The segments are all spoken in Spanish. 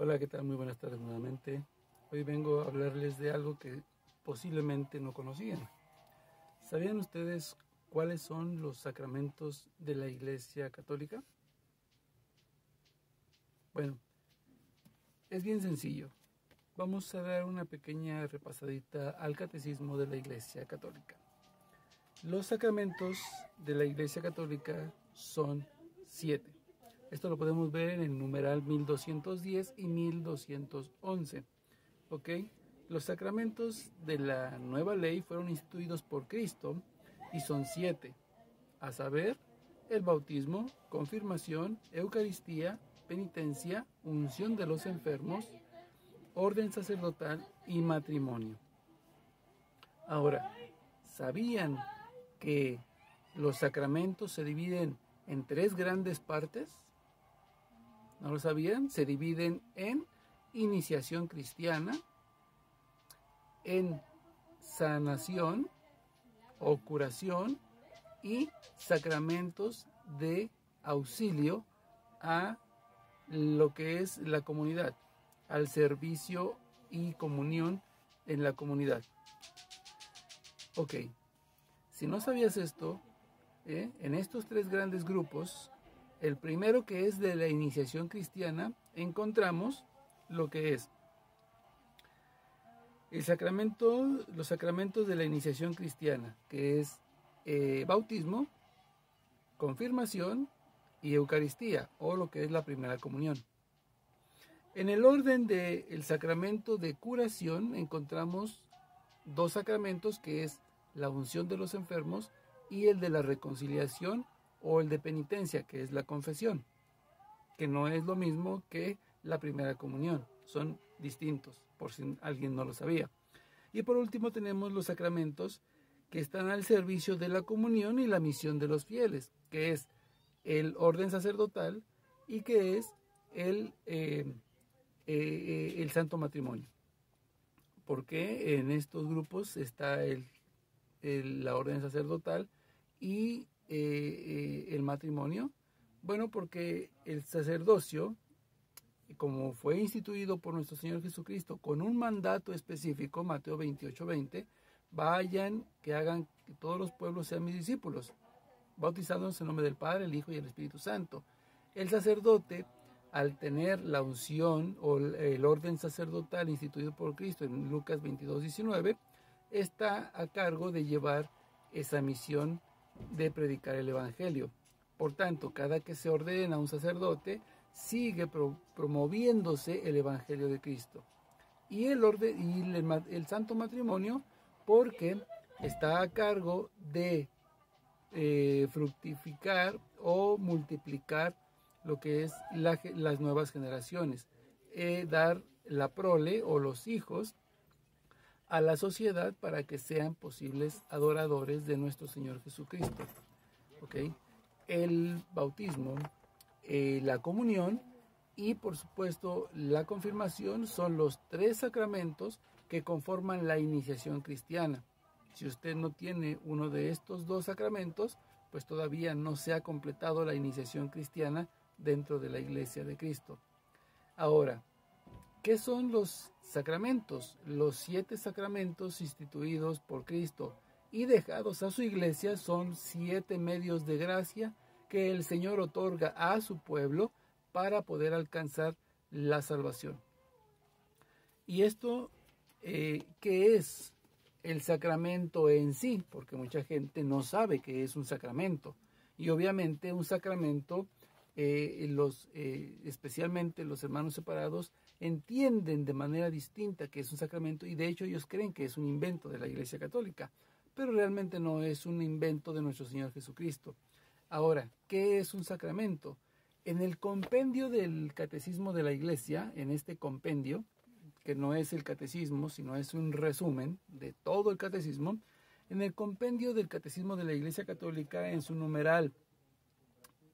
Hola, ¿qué tal? Muy buenas tardes nuevamente. Hoy vengo a hablarles de algo que posiblemente no conocían. ¿Sabían ustedes cuáles son los sacramentos de la Iglesia Católica? Bueno, es bien sencillo. Vamos a dar una pequeña repasadita al catecismo de la Iglesia Católica. Los sacramentos de la Iglesia Católica son 7. Esto lo podemos ver en el numeral 1210 y 1211. ¿Ok? Los sacramentos de la nueva ley fueron instituidos por Cristo y son 7, a saber, el bautismo, confirmación, Eucaristía, penitencia, unción de los enfermos, orden sacerdotal y matrimonio. Ahora, ¿sabían que los sacramentos se dividen en 3 grandes partes? ¿No lo sabían? Se dividen en iniciación cristiana, en sanación o curación y sacramentos de auxilio a lo que es la comunidad, al servicio y comunión en la comunidad. Ok, si no sabías esto, en estos 3 grandes grupos, el primero, que es de la iniciación cristiana, encontramos lo que es los sacramentos de la iniciación cristiana, que es bautismo, confirmación y Eucaristía, o lo que es la primera comunión. En el orden del sacramento de curación encontramos 2 sacramentos, que es la unción de los enfermos y el de la reconciliación o el de penitencia, que es la confesión, que no es lo mismo que la primera comunión, son distintos, por si alguien no lo sabía. Y por último tenemos los sacramentos que están al servicio de la comunión y la misión de los fieles, que es el orden sacerdotal y que es el santo matrimonio. Porque en estos grupos está la orden sacerdotal y el matrimonio. Bueno, porque el sacerdocio, como fue instituido por nuestro Señor Jesucristo con un mandato específico, Mateo 28:20, vayan, que hagan que todos los pueblos sean mis discípulos, bautizándonos en nombre del Padre, el Hijo y el Espíritu Santo. El sacerdote, al tener la unción o el orden sacerdotal instituido por Cristo en Lucas 22:19, está a cargo de llevar esa misión de predicar el Evangelio. Por tanto, cada que se ordena un sacerdote, sigue promoviéndose el Evangelio de Cristo. Y el santo matrimonio, porque está a cargo de fructificar o multiplicar lo que es las nuevas generaciones, dar la prole o los hijos a la sociedad para que sean posibles adoradores de nuestro Señor Jesucristo. ¿Okay? El bautismo, la comunión y por supuesto la confirmación son los 3 sacramentos que conforman la iniciación cristiana. Si usted no tiene uno de estos 2 sacramentos, pues todavía no se ha completado la iniciación cristiana dentro de la Iglesia de Cristo. Ahora, ¿qué son los sacramentos? Los 7 sacramentos instituidos por Cristo y dejados a su Iglesia son 7 medios de gracia que el Señor otorga a su pueblo para poder alcanzar la salvación. Y esto, ¿qué es el sacramento en sí? Porque mucha gente no sabe qué es un sacramento. Y obviamente un sacramento, especialmente los hermanos separados, entienden de manera distinta que es un sacramento, y de hecho ellos creen que es un invento de la Iglesia Católica, pero realmente no es un invento de nuestro Señor Jesucristo. Ahora, ¿qué es un sacramento? En el compendio del Catecismo de la Iglesia, en este compendio, que no es el catecismo, sino es un resumen de todo el catecismo, en el compendio del Catecismo de la Iglesia Católica, en su numeral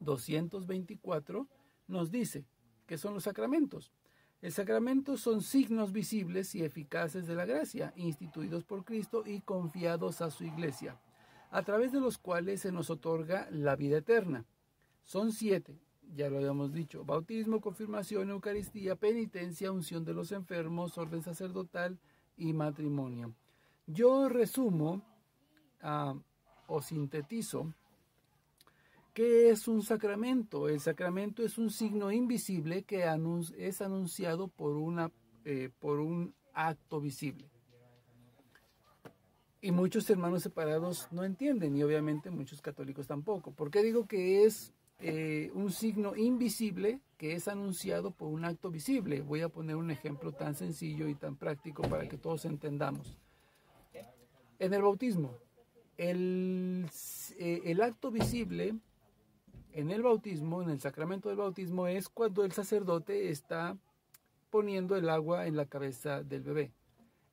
224, nos dice que son los sacramentos. El sacramento son signos visibles y eficaces de la gracia, instituidos por Cristo y confiados a su Iglesia, a través de los cuales se nos otorga la vida eterna. Son 7, ya lo habíamos dicho, bautismo, confirmación, Eucaristía, penitencia, unción de los enfermos, orden sacerdotal y matrimonio. Yo resumo o sintetizo qué es un sacramento. El sacramento es un signo invisible que es anunciado por un acto visible. Y muchos hermanos separados no entienden, y obviamente muchos católicos tampoco. ¿Por qué digo que es un signo invisible que es anunciado por un acto visible? Voy a poner un ejemplo tan sencillo y tan práctico para que todos entendamos. En el bautismo, el acto visible en el bautismo, en el sacramento del bautismo, es cuando el sacerdote está poniendo el agua en la cabeza del bebé.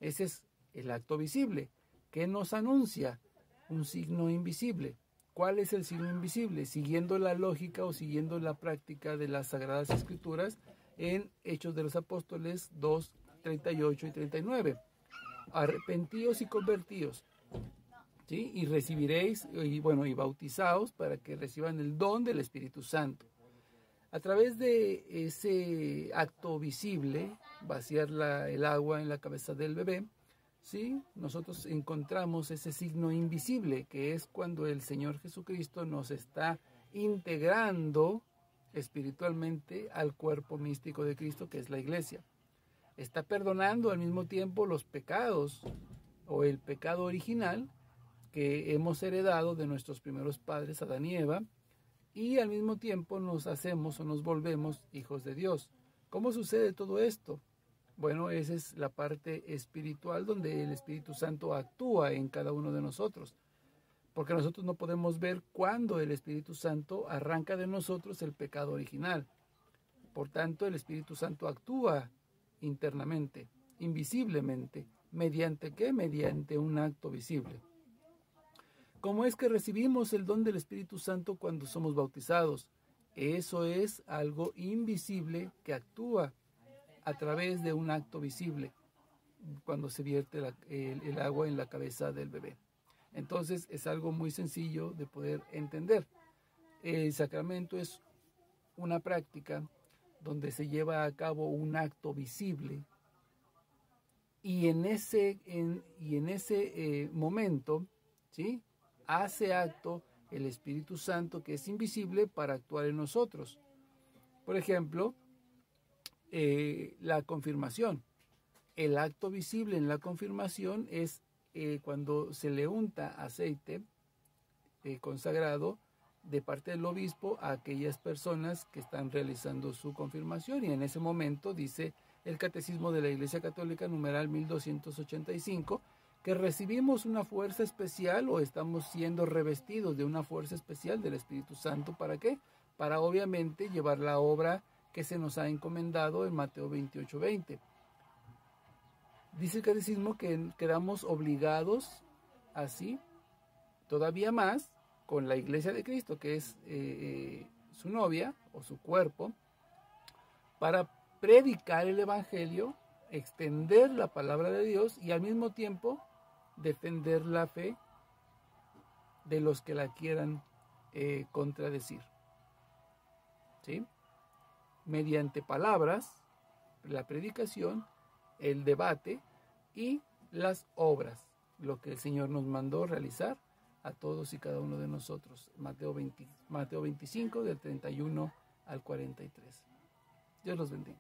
Ese es el acto visible. ¿Qué nos anuncia? Un signo invisible. ¿Cuál es el signo invisible? Siguiendo la lógica o siguiendo la práctica de las Sagradas Escrituras en Hechos de los Apóstoles 2, 38 y 39. Arrepentíos y convertíos, ¿sí? Y recibiréis, y bautizaos para que reciban el don del Espíritu Santo. A través de ese acto visible, vaciar el agua en la cabeza del bebé, ¿sí? Nosotros encontramos ese signo invisible, que es cuando el Señor Jesucristo nos está integrando espiritualmente al cuerpo místico de Cristo, que es la Iglesia. Está perdonando al mismo tiempo los pecados o el pecado original que hemos heredado de nuestros primeros padres, Adán y Eva, y al mismo tiempo nos hacemos o nos volvemos hijos de Dios. ¿Cómo sucede todo esto? Bueno, esa es la parte espiritual donde el Espíritu Santo actúa en cada uno de nosotros, porque nosotros no podemos ver cuándo el Espíritu Santo arranca de nosotros el pecado original. Por tanto, el Espíritu Santo actúa internamente, invisiblemente. ¿Mediante qué? Mediante un acto visible. ¿Cómo es que recibimos el don del Espíritu Santo cuando somos bautizados? Eso es algo invisible que actúa a través de un acto visible cuando se vierte el agua en la cabeza del bebé. Entonces es algo muy sencillo de poder entender. El sacramento es una práctica donde se lleva a cabo un acto visible y en ese momento, ¿sí?, hace acto el Espíritu Santo, que es invisible, para actuar en nosotros. Por ejemplo, la confirmación. El acto visible en la confirmación es cuando se le unta aceite consagrado de parte del obispo a aquellas personas que están realizando su confirmación, y en ese momento dice el Catecismo de la Iglesia Católica, numeral 1285, que recibimos una fuerza especial o estamos siendo revestidos de una fuerza especial del Espíritu Santo. ¿Para qué? Para obviamente llevar la obra que se nos ha encomendado en Mateo 28:20. Dice el Catecismo que quedamos obligados así, todavía más, con la Iglesia de Cristo, que es su novia o su cuerpo, para predicar el Evangelio, extender la palabra de Dios y al mismo tiempo defender la fe de los que la quieran contradecir, ¿sí? Mediante palabras, la predicación, el debate y las obras, lo que el Señor nos mandó realizar a todos y cada uno de nosotros. Mateo 25, del 31 al 43. Dios los bendiga.